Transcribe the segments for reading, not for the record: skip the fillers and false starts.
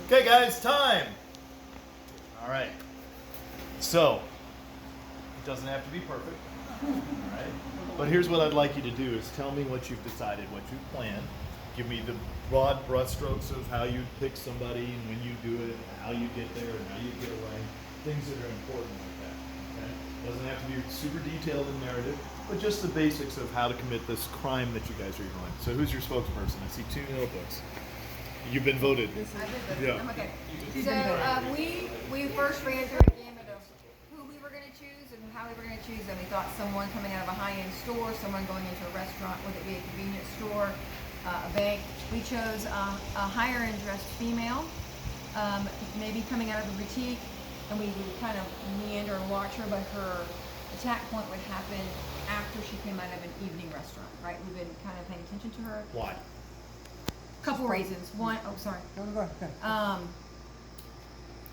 Okay, guys, time. All right. So, it doesn't have to be perfect. All right. But here's what I'd like you to do is tell me what you've decided, what you plan. Give me the broad brushstrokes of how you pick somebody and when you do it, how you get there and how you get away. Things that are important like that. Okay? Doesn't have to be super detailed in narrative, but just the basics of how to commit this crime that you guys are doing. So who's your spokesperson? I see 2 notebooks. You've been voted. I've been voted. Yeah. Okay. So we first ran through a gamut of who we were going to choose and how we were going to choose them. We thought someone coming out of a high-end store, someone going into a restaurant, would it be a convenience store, a bank. We chose a higher-end dressed female, maybe coming out of a boutique, and we would kind of meander and watch her, but her attack point would happen after she came out of an evening restaurant, right? We've been kind of paying attention to her. Why? Couple reasons. One,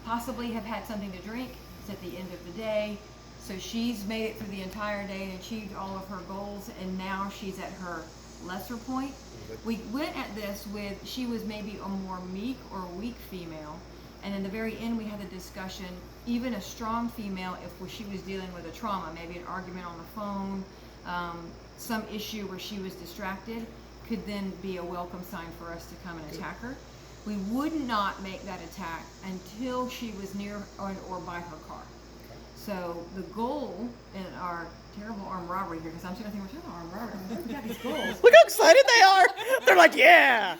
possibly have had something to drink. It's at the end of the day. So she's made it through the entire day and achieved all of her goals, and now she's at her lesser point. We went at this with, she was maybe a more meek or weak female, and in the very end we had the discussion, even a strong female, if she was dealing with a trauma, maybe an argument on the phone, some issue where she was distracted, could then be a welcome sign for us to come and attack her. We would not make that attack until she was near or by her car. So the goal in our terrible armed robbery here, because I'm sitting there thinking, we're talking armed robbery, we got these goals. Look how excited they are! They're like, yeah!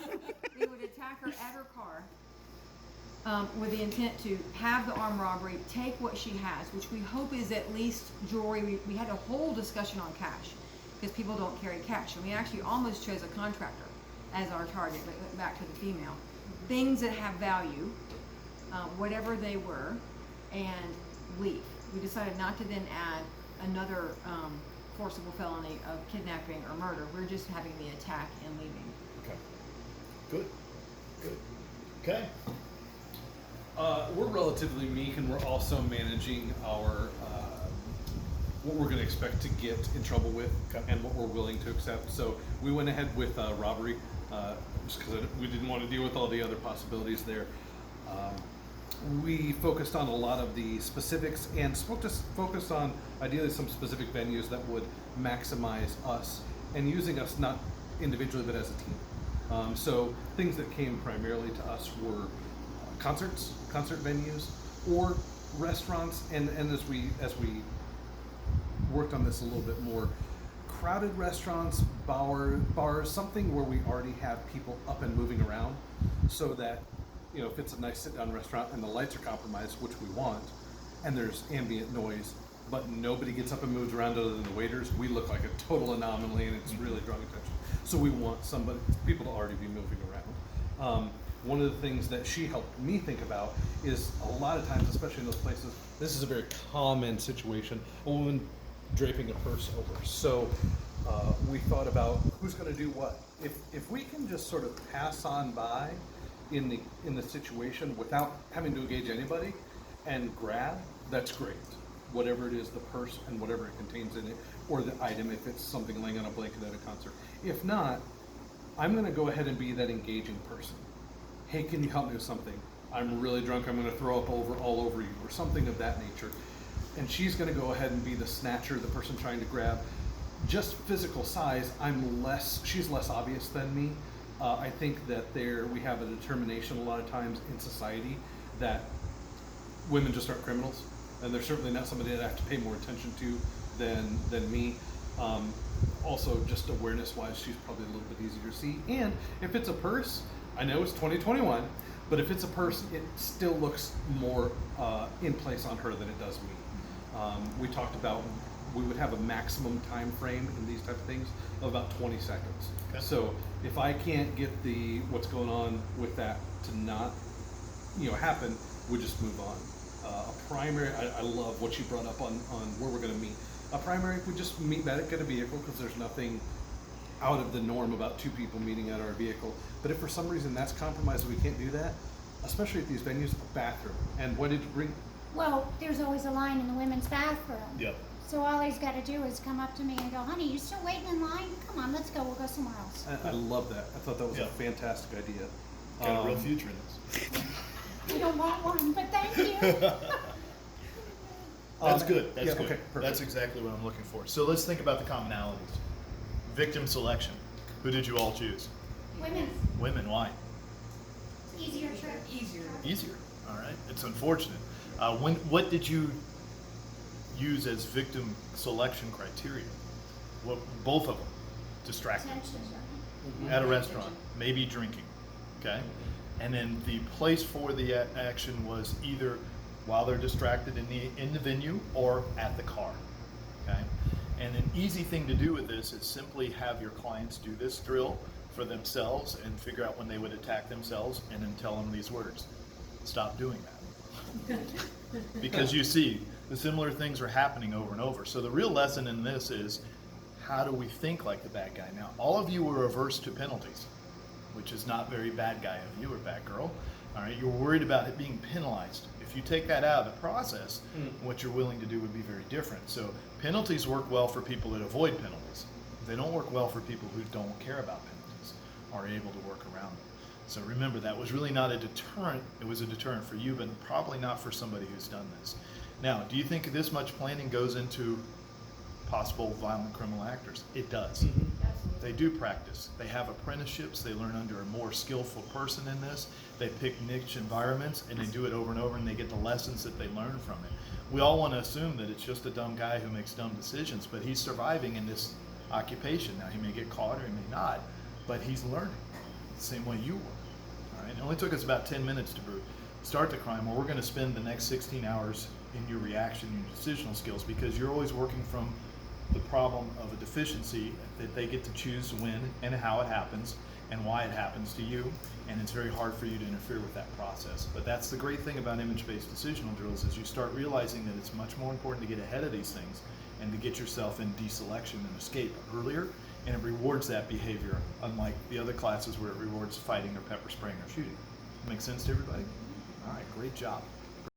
We would attack her at her car with the intent to have the armed robbery, take what she has, which we hope is at least jewelry. We had a whole discussion on cash, because people don't carry cash. And we actually almost chose a contractor as our target, but went back to the female. Things that have value, whatever they were, and leave. We decided not to then add another forcible felony of kidnapping or murder. We're just having the attack and leaving. Okay. Good. Good. Okay. We're relatively meek, and we're also managing our what we're going to expect to get in trouble with, and what we're willing to accept. So we went ahead with robbery, just because we didn't want to deal with all the other possibilities there. We focused on a lot of the specifics and focused on ideally some specific venues that would maximize us and using us not individually but as a team. So things that came primarily to us were concert venues, or restaurants, and as we worked on this a little bit more, crowded restaurants, bars, something where we already have people up and moving around, so that, you know, if it's a nice sit-down restaurant and the lights are compromised, which we want, and there's ambient noise, but nobody gets up and moves around other than the waiters, we look like a total anomaly, and it's really drawing attention. So we want people to already be moving around. One of the things that she helped me think about is a lot of times, especially in those places, this is a very common situation, a woman draping a purse over. So we thought about who's going to do what. If we can just sort of pass on by in the situation without having to engage anybody and grab, that's great. Whatever it is, the purse and whatever it contains in it, or the item if it's something laying on a blanket at a concert. If not, I'm going to go ahead and be that engaging person. Hey, can you help me with something? I'm really drunk, I'm going to throw up all over you, or something of that nature. And she's going to go ahead and be the snatcher, the person trying to grab. Just physical size, she's less obvious than me. I think that we have a determination a lot of times in society that women just aren't criminals, and they're certainly not somebody that I have to pay more attention to than me. Also, just awareness-wise, she's probably a little bit easier to see. And if it's a purse, I know it's 2021, but if it's a purse, it still looks more in place on her than it does me. We talked about we would have a maximum time frame in these type of things of about 20 seconds. Okay. So if I can't get what's going on with that to not happen, we just move on. A primary, I love what you brought up on where we're going to meet. A primary, we just meet back at a vehicle, because there's nothing out of the norm about 2 people meeting at our vehicle. But if for some reason that's compromised and we can't do that, especially at these venues, a bathroom. And what did you bring? Well, there's always a line in the women's bathroom. Yep. So all he's got to do is come up to me and go, honey, you still waiting in line? Come on, let's go. We'll go somewhere else. Mm-hmm. I love that. I thought that was a fantastic idea. Got a real future in this. don't want one, but thank you. That's good. That's yeah, good. okay, perfect. That's exactly what I'm looking for. So let's think about the commonalities. Victim selection. Who did you all choose? Women, Women. Why? easier trip. Easier. All right. It's unfortunate. What did you use as victim selection criteria? What? Both of them. Distracted. Attention. At a restaurant, maybe drinking. Okay. And then the place for the action was either while they're distracted in the venue or at the car. Okay. And an easy thing to do with this is simply have your clients do this drill for themselves and figure out when they would attack themselves, and then tell them these words. Stop doing that. Because you see, the similar things are happening over and over. So the real lesson in this is, how do we think like the bad guy? Now, all of you are averse to penalties, which is not very bad guy of you or bad girl. All right, you're worried about it being penalized. If you take that out of the process, what you're willing to do would be very different. So penalties work well for people that avoid penalties. They don't work well for people who don't care about penalties, are able to work around them. So remember, that was really not a deterrent. It was a deterrent for you, but probably not for somebody who's done this. Now, do you think this much planning goes into possible violent criminal actors? It does. They do practice. They have apprenticeships. They learn under a more skillful person in this. They pick niche environments, and they do it over and over, and they get the lessons that they learn from it. We all want to assume that it's just a dumb guy who makes dumb decisions, but he's surviving in this occupation. Now, he may get caught or he may not, but he's learning the same way you were. All right? It only took us about 10 minutes to start the crime. Well, we're going to spend the next 16 hours in your reaction, your decisional skills, because you're always working from the problem of a deficiency that they get to choose when and how it happens and why it happens to you, and it's very hard for you to interfere with that process. But that's the great thing about image-based decisional drills, is you start realizing that it's much more important to get ahead of these things and to get yourself in deselection and escape earlier, and it rewards that behavior, unlike the other classes where it rewards fighting or pepper spraying or shooting. Make sense to everybody? All right, great job.